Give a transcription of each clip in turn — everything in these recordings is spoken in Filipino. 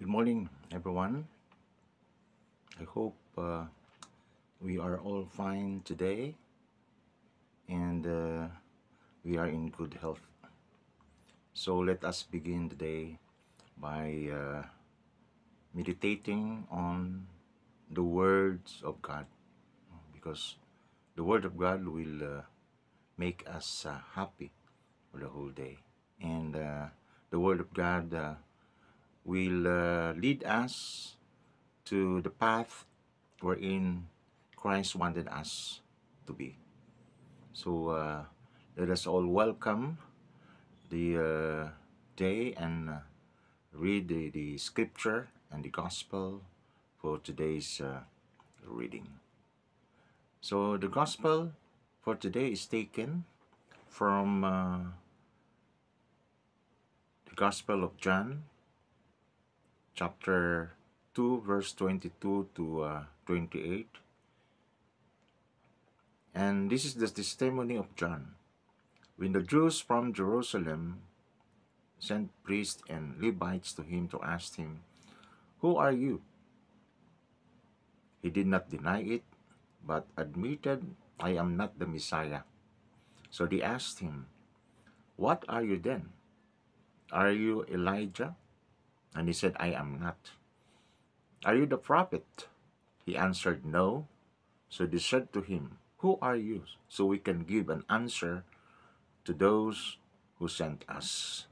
Good morning, everyone. I hope we are all fine today and we are in good health. So let us begin today by meditating on the words of God, because the word of God will make us happy for the whole day. And the word of God will lead us to the path wherein Christ wanted us to be. So let us all welcome the day and read the scripture and the gospel for today's reading. So the gospel for today is taken from the Gospel of John, chapter 2, verse 22 to 28. And this is the testimony of John. When the Jews from Jerusalem sent priests and Levites to him to ask him, "Who are you?" He did not deny it, but admitted, "I am not the Messiah." So they asked him, "What are you then? Are you Elijah?" And he said, "I am not." "Are you the prophet?" He answered, "No." So they said to him, "Who are you? So we can give an answer to those who sent us."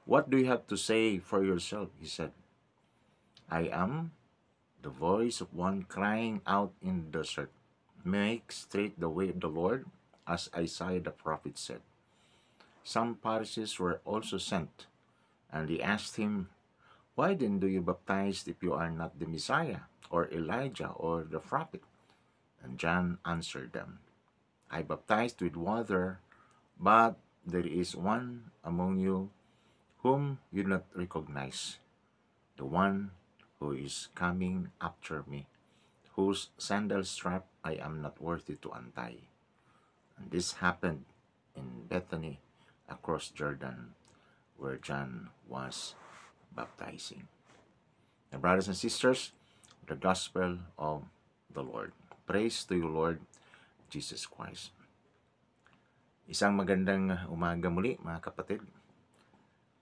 "What do you have to say for yourself?" he said. "I am the voice of one crying out in the desert, 'Make straight the way of the Lord,' as Isaiah the prophet said." Some Pharisees were also sent, and they asked him, "Why then do you baptize if you are not the Messiah, or Elijah, or the prophet?" And John answered them, "I baptize with water, but there is one among you whom you do not recognize, the one who is coming after me, whose sandal strap I am not worthy to untie." And this happened in Bethany across Jordan, where John was baptizing. And brothers and sisters, the gospel of the Lord. Praise to you, Lord Jesus Christ. Isang magandang umaga muli, mga kapatid.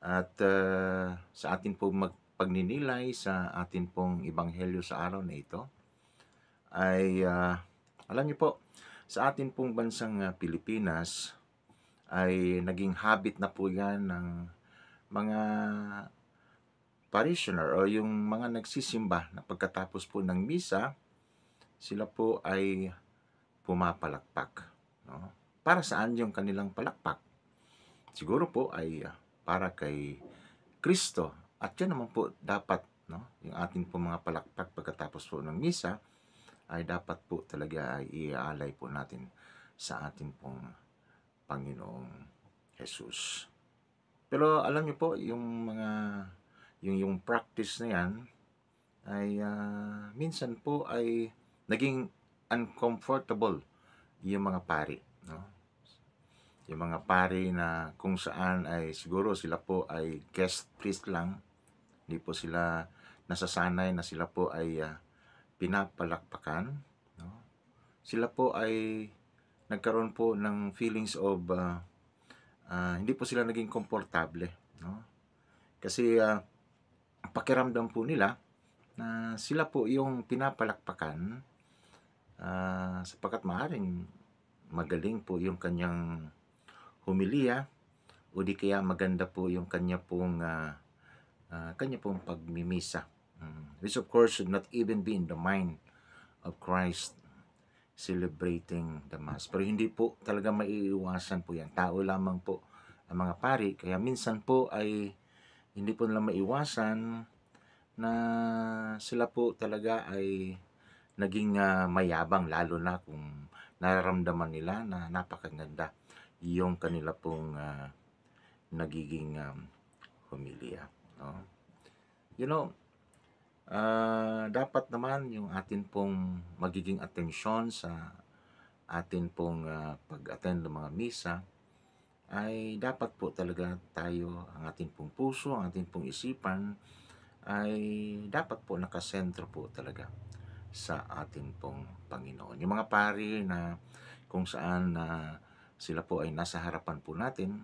At sa atin pong pagninilay sa atin pong ebanghelyo sa araw na ito, ay alam niyo po, sa atin pong bansang Pilipinas ay naging habit na po yan ng mga parishioner o yung mga nagsisimba na pagkatapos po ng misa, sila po ay pumapalakpak. No? Para saan yung kanilang palakpak? Siguro po ay para kay Kristo. At yan naman po dapat, no? Yung ating po mga palakpak pagkatapos po ng misa ay dapat po talaga ay iaalay po natin sa ating pong Panginoong Jesus. Pero alam niyo po, yung mga yung practice na yan ay minsan po ay naging uncomfortable yung mga pari, no? Yung mga pari na kung saan ay siguro sila po ay guest priest lang, hindi po sila nasasanay na sila po ay pinapalakpakan, no? Sila po ay nagkaroon po ng feelings of hindi po sila naging komportable, no? Kasi pakiramdam po nila na sila po yung pinapalakpakan sapagkat maaring magaling po yung kanyang humilya o di kaya maganda po yung kanya pong pagmimisa, which of course should not even be in the mind of Christ celebrating the Mass. Pero hindi po talaga maiiwasan po yan. Tao lamang po ang mga pari, kaya minsan po ay hindi po nila maiwasan na sila po talaga ay naging mayabang, lalo na kung nararamdaman nila na napakaganda yung kanila pong nagiging homilya, no? You know, dapat naman yung atin pong magiging atensyon sa atin pong pag-attend ng mga misa ay dapat po talaga tayo, ang atin pong puso, ang atin pong isipan ay dapat po nakasentro po talaga sa atin pong Panginoon. Yung mga pari na kung saan na sila po ay nasa harapan po natin,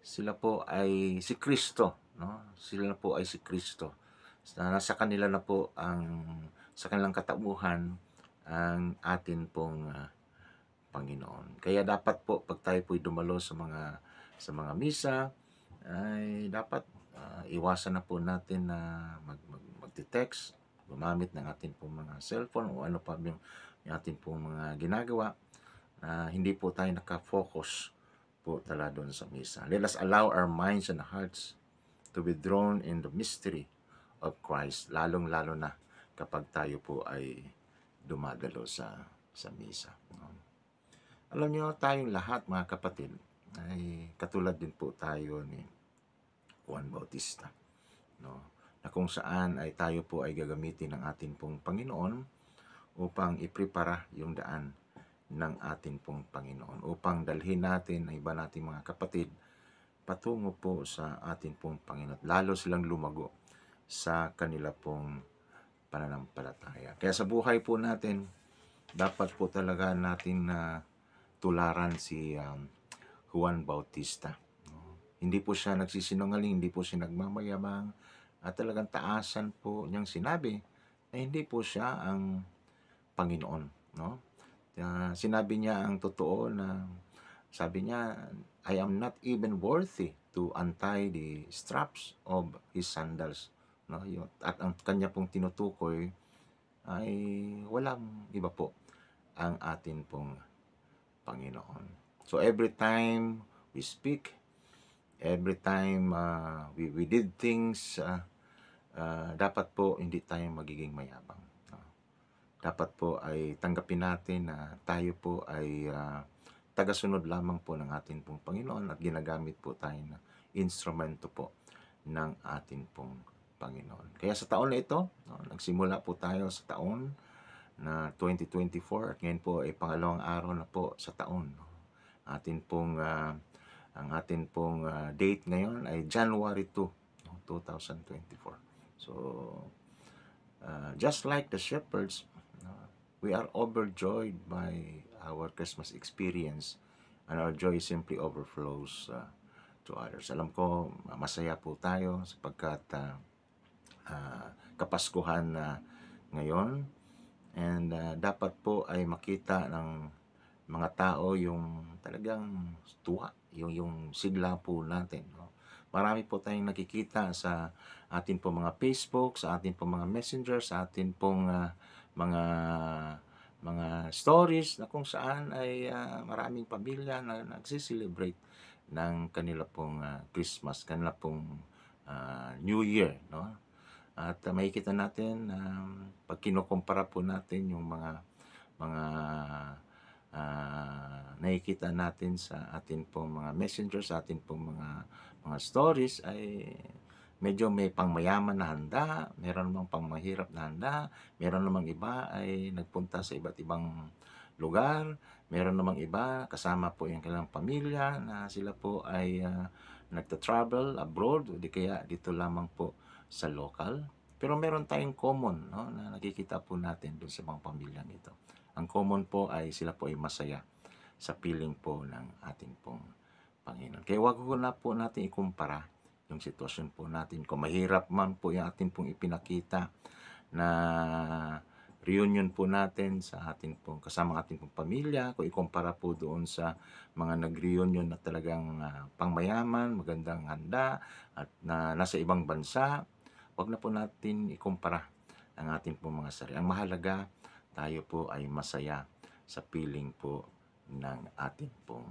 sila po ay si Kristo, no? Sila po ay si Kristo. Nasa kanila na po sa kanilang katauhan ang atin pong Panginoon. Kaya dapat po pag tayo po'y dumalo sa mga misa, ay dapat iwasan na po natin na magte-text, gumamit ng ating pong mga cellphone o ano pa yung ating pong mga ginagawa na hindi po tayo nakafocus po talaga doon sa misa. Let us allow our minds and hearts to be drawn in the mystery of Christ, lalong-lalo na kapag tayo po ay dumadalo sa misa. No? Alam niyo, tayong lahat mga kapatid ay katulad din po tayo ni Juan Bautista, no? Na kung saan ay tayo po ay gagamitin ng ating pong Panginoon upang iprepara yung daan ng ating pong Panginoon, upang dalhin natin ang iba nating mga kapatid patungo po sa ating pong Panginoon, lalo silang lumago sa kanila pong pananampalataya. Kaya sa buhay po natin, dapat po talaga natin na tularan si Juan Bautista. Hindi po siya nagsisinungaling, hindi po siya nagmamayabang, at talagang taasan po niyang sinabi na hindi po siya ang Panginoon. No? Sinabi niya ang totoo na sabi niya, I am not even worthy to untie the straps of his sandals. No? At ang kanya pong tinutukoy ay walang iba po ang atin pong Panginoon. So every time we speak, every time we did things, dapat po hindi tayo magiging mayabang. Dapat po ay tanggapin natin na tayo po ay tagasunod lamang po ng ating pong Panginoon at ginagamit po tayo na instrumento po ng ating pong Panginoon. Kaya sa taon na ito, nagsimula po tayo sa taon na 2024 at ngayon po ay pangalawang araw na po sa taon. Ang ating pong date ngayon ay January 2, 2024. So, just like the shepherds, we are overjoyed by our Christmas experience, and our joy simply overflows to others. Alam ko, masaya po tayo sapagkat Kapaskuhan na ngayon, and dapat po ay makita ng mga tao yung talagang tuwa, yung sigla po natin. No? Marami po tayong nakikita sa atin po mga Facebook, sa atin po mga messenger, sa atin pong mga stories na kung saan ay maraming pamilya na nagsiselebrate ng kanila pong Christmas, kanila pong New Year, no? At makikita natin pag kinukumpara po natin yung mga nakikita natin sa atin pong mga messenger, sa atin pong mga stories, ay medyo may pangmayaman na handa, meron namang pangmahirap na handa, meron namang iba ay nagpunta sa iba't ibang lugar, meron namang iba kasama po yung kanilang pamilya na sila po ay nagta-travel abroad o di kaya dito lamang po sa local. Pero meron tayong common, no, na nakikita po natin doon sa mga pamilyang ito. Ang common po ay sila po ay masaya sa piling po ng ating pong Panginoon. Kaya wag ko na po natin ikumpara yung sitwasyon po natin. Kung mahirap man po yung ating pong ipinakita na reunion po natin sa ating pong kasama ating pong pamilya, kung ikumpara po doon sa mga nag-reunion na talagang pangmayaman, magandang handa at na nasa ibang bansa, wag na po natin ikumpara ang ating pong mga sarili. Ang mahalaga, tayo po ay masaya sa piling po ng ating pong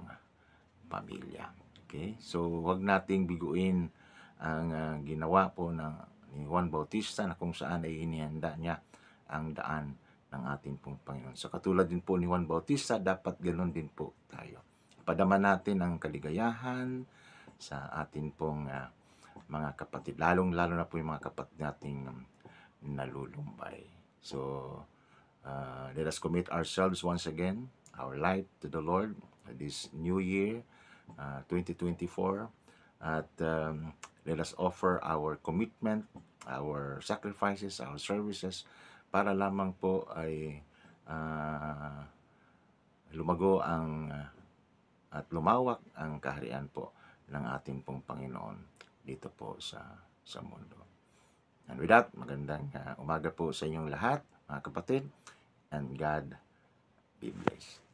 pamilya. Okay? So, wag nating biguin ang ginawa po ni Juan Bautista na kung saan ay inihanda niya ang daan ng ating pong Panginoon. So, katulad din po ni Juan Bautista, dapat ganoon din po tayo. Padama natin ang kaligayahan sa ating pong mga kapatid, lalong-lalo na po yung mga kapatid nating nalulumbay. So, let us commit ourselves once again, our life to the Lord this new year, 2024, at let us offer our commitment our sacrifices, our services, para lamang po ay ah, lumago at lumawak ang kaharian po ng ating pong Panginoon dito po sa mundo. And with that, magandang umaga po sa inyong lahat, mga kapatid, and God be blessed.